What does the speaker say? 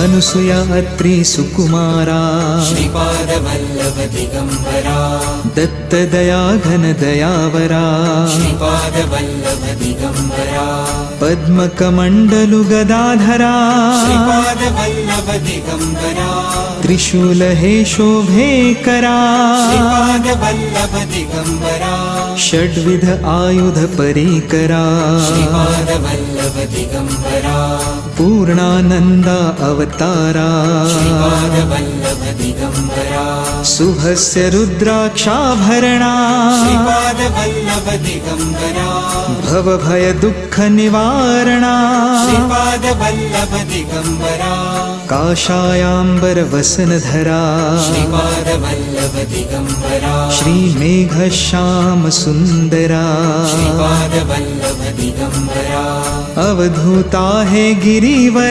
अनुसूया अत्रि सुकुमारा श्रीपादवल्लभ दिगंबरा दत्तदया घन दयावरा श्रीपादवल्लभ दिगंबरा पद्मकमण्डलु गदाधरा श्रीपादवल्लभ दिगंबरा त्रिशूल हे शोभे करा श्रीपादवल्लभ दिगंबरा षड्विध आयुध परिकरा श्रीपादवल्लभ दिगंबरा पूर्णानन्दा अवतारा श्रीपादवल्लभ दिगंबरा शुभस्य रुद्राक्षाभरणा श्रीपादवल्लभ दिगंबरा भवभय दुःख निवारणा श्रीपादवल्लभ दिगंबरा काषायाम्बर वसनधरा श्रीपादवल्लभ दिगंबरा श्रीमेघश्याम सुन्दरा श्रीपादवल्लभ दिगंबरा अवधूता है गिरिवर